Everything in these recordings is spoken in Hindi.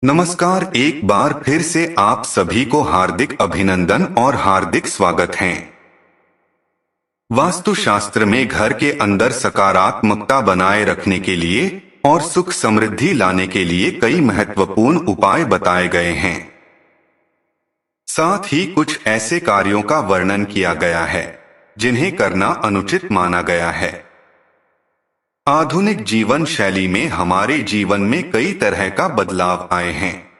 नमस्कार। एक बार फिर से आप सभी को हार्दिक अभिनंदन और हार्दिक स्वागत है। वास्तुशास्त्र में घर के अंदर सकारात्मकता बनाए रखने के लिए और सुख समृद्धि लाने के लिए कई महत्वपूर्ण उपाय बताए गए हैं। साथ ही कुछ ऐसे कार्यों का वर्णन किया गया है जिन्हें करना अनुचित माना गया है। आधुनिक जीवन शैली में हमारे जीवन में कई तरह का बदलाव आए हैं।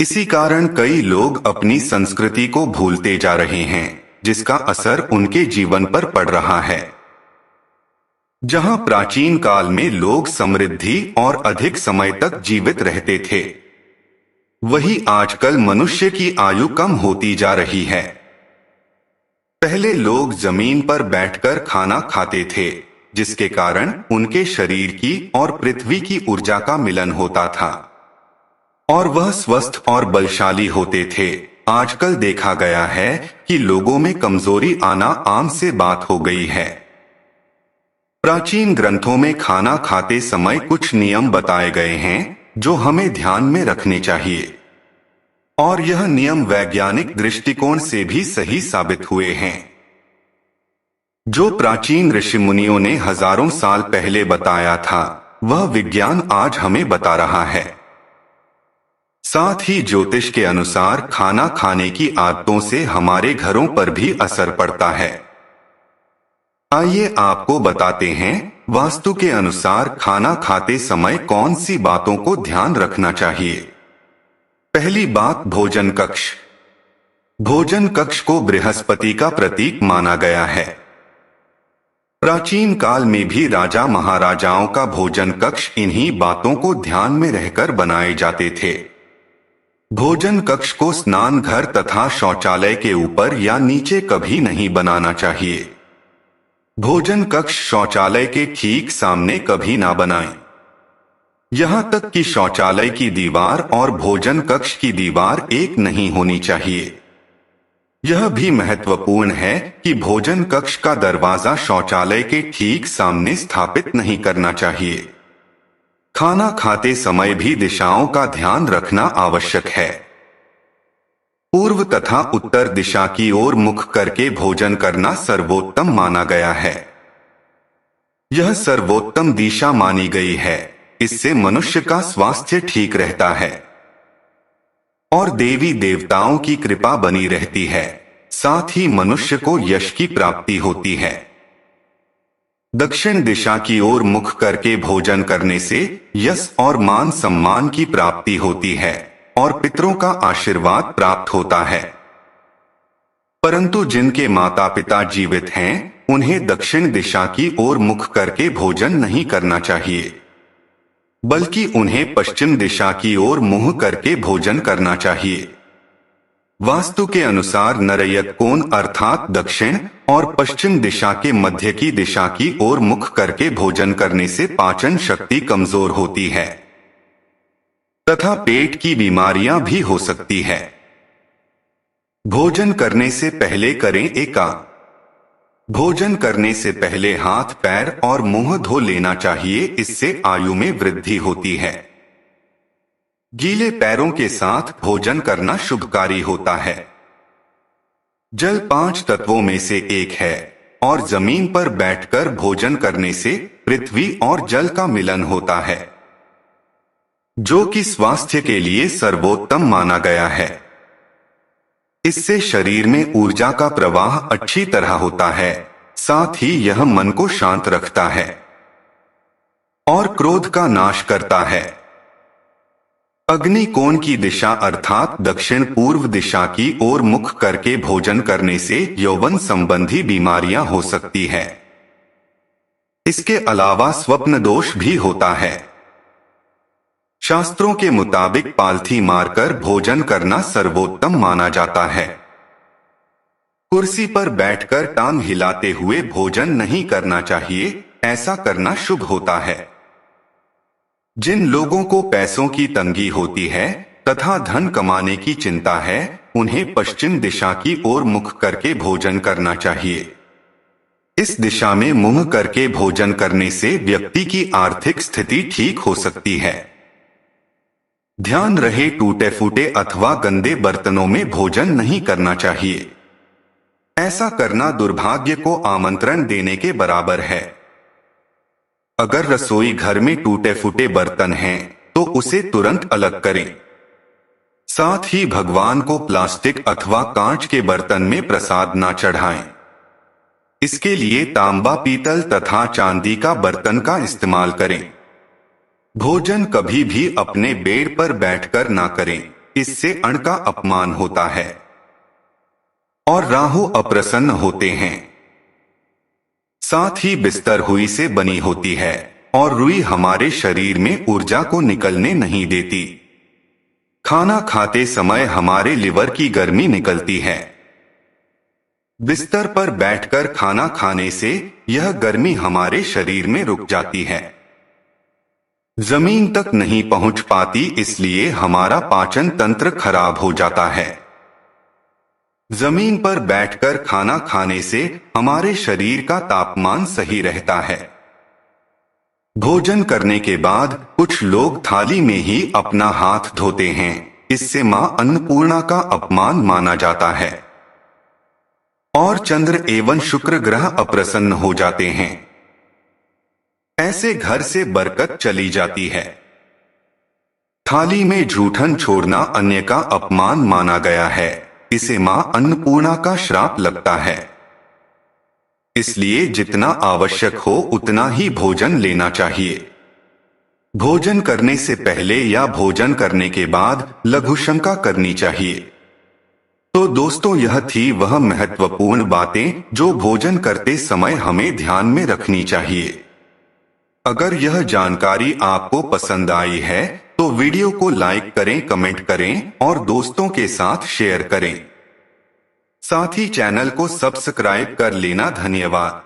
इसी कारण कई लोग अपनी संस्कृति को भूलते जा रहे हैं, जिसका असर उनके जीवन पर पड़ रहा है। जहां प्राचीन काल में लोग समृद्धि और अधिक समय तक जीवित रहते थे, वहीं आजकल मनुष्य की आयु कम होती जा रही है। पहले लोग जमीन पर बैठकर खाना खाते थे, जिसके कारण उनके शरीर की और पृथ्वी की ऊर्जा का मिलन होता था और वह स्वस्थ और बलशाली होते थे। आजकल देखा गया है कि लोगों में कमजोरी आना आम से बात हो गई है। प्राचीन ग्रंथों में खाना खाते समय कुछ नियम बताए गए हैं जो हमें ध्यान में रखने चाहिए, और यह नियम वैज्ञानिक दृष्टिकोण से भी सही साबित हुए हैं। जो प्राचीन ऋषि मुनियों ने हजारों साल पहले बताया था, वह विज्ञान आज हमें बता रहा है। साथ ही ज्योतिष के अनुसार खाना खाने की आदतों से हमारे घरों पर भी असर पड़ता है। आइए आपको बताते हैं वास्तु के अनुसार खाना खाते समय कौन सी बातों को ध्यान रखना चाहिए। पहली बात, भोजन कक्ष। भोजन कक्ष को बृहस्पति का प्रतीक माना गया है। प्राचीन काल में भी राजा महाराजाओं का भोजन कक्ष इन्हीं बातों को ध्यान में रहकर बनाए जाते थे। भोजन कक्ष को स्नान घर तथा शौचालय के ऊपर या नीचे कभी नहीं बनाना चाहिए। भोजन कक्ष शौचालय के ठीक सामने कभी ना बनाएं। यहां तक कि शौचालय की दीवार और भोजन कक्ष की दीवार एक नहीं होनी चाहिए। यह भी महत्वपूर्ण है कि भोजन कक्ष का दरवाजा शौचालय के ठीक सामने स्थापित नहीं करना चाहिए। खाना खाते समय भी दिशाओं का ध्यान रखना आवश्यक है। पूर्व तथा उत्तर दिशा की ओर मुख करके भोजन करना सर्वोत्तम माना गया है। यह सर्वोत्तम दिशा मानी गई है। इससे मनुष्य का स्वास्थ्य ठीक रहता है और देवी देवताओं की कृपा बनी रहती है। साथ ही मनुष्य को यश की प्राप्ति होती है। दक्षिण दिशा की ओर मुख करके भोजन करने से यश और मान सम्मान की प्राप्ति होती है और पितरों का आशीर्वाद प्राप्त होता है। परंतु जिनके माता पिता जीवित हैं, उन्हें दक्षिण दिशा की ओर मुख करके भोजन नहीं करना चाहिए, बल्कि उन्हें पश्चिम दिशा की ओर मुंह करके भोजन करना चाहिए। वास्तु के अनुसार नरयक कोण अर्थात दक्षिण और पश्चिम दिशा के मध्य की दिशा की ओर मुख करके भोजन करने से पाचन शक्ति कमजोर होती है तथा पेट की बीमारियां भी हो सकती है। भोजन करने से पहले करें एकांत। भोजन करने से पहले हाथ पैर और मुंह धो लेना चाहिए, इससे आयु में वृद्धि होती है। गीले पैरों के साथ भोजन करना शुभकारी होता है। जल 5 तत्वों में से एक है और जमीन पर बैठकर भोजन करने से पृथ्वी और जल का मिलन होता है, जो कि स्वास्थ्य के लिए सर्वोत्तम माना गया है। इससे शरीर में ऊर्जा का प्रवाह अच्छी तरह होता है। साथ ही यह मन को शांत रखता है और क्रोध का नाश करता है। अग्नि कोण की दिशा अर्थात दक्षिण पूर्व दिशा की ओर मुख करके भोजन करने से यौवन संबंधी बीमारियां हो सकती है। इसके अलावा स्वप्न दोष भी होता है। शास्त्रों के मुताबिक पालथी मारकर भोजन करना सर्वोत्तम माना जाता है। कुर्सी पर बैठकर टांग हिलाते हुए भोजन नहीं करना चाहिए, ऐसा करना शुभ होता है। जिन लोगों को पैसों की तंगी होती है तथा धन कमाने की चिंता है, उन्हें पश्चिम दिशा की ओर मुख करके भोजन करना चाहिए। इस दिशा में मुंह करके भोजन करने से व्यक्ति की आर्थिक स्थिति ठीक हो सकती है। ध्यान रहे, टूटे फूटे अथवा गंदे बर्तनों में भोजन नहीं करना चाहिए। ऐसा करना दुर्भाग्य को आमंत्रण देने के बराबर है। अगर रसोई घर में टूटे फूटे बर्तन हैं, तो उसे तुरंत अलग करें। साथ ही भगवान को प्लास्टिक अथवा कांच के बर्तन में प्रसाद ना चढ़ाएं। इसके लिए तांबा, पीतल तथा चांदी का बर्तन का इस्तेमाल करें। भोजन कभी भी अपने बेड पर बैठकर ना करें, इससे अन्न का अपमान होता है और राहु अप्रसन्न होते हैं। साथ ही बिस्तर रुई से बनी होती है और रुई हमारे शरीर में ऊर्जा को निकलने नहीं देती। खाना खाते समय हमारे लिवर की गर्मी निकलती है। बिस्तर पर बैठकर खाना खाने से यह गर्मी हमारे शरीर में रुक जाती है, जमीन तक नहीं पहुंच पाती, इसलिए हमारा पाचन तंत्र खराब हो जाता है। जमीन पर बैठकर खाना खाने से हमारे शरीर का तापमान सही रहता है। भोजन करने के बाद कुछ लोग थाली में ही अपना हाथ धोते हैं, इससे मां अन्नपूर्णा का अपमान माना जाता है और चंद्र एवं शुक्र ग्रह अप्रसन्न हो जाते हैं। ऐसे घर से बरकत चली जाती है। थाली में जूठन छोड़ना अन्य का अपमान माना गया है, इसे मां अन्नपूर्णा का श्राप लगता है। इसलिए जितना आवश्यक हो उतना ही भोजन लेना चाहिए। भोजन करने से पहले या भोजन करने के बाद लघु शंका करनी चाहिए। तो दोस्तों, यह थी वह महत्वपूर्ण बातें जो भोजन करते समय हमें ध्यान में रखनी चाहिए। अगर यह जानकारी आपको पसंद आई है तो वीडियो को लाइक करें, कमेंट करें और दोस्तों के साथ शेयर करें। साथ ही चैनल को सब्सक्राइब कर लेना। धन्यवाद।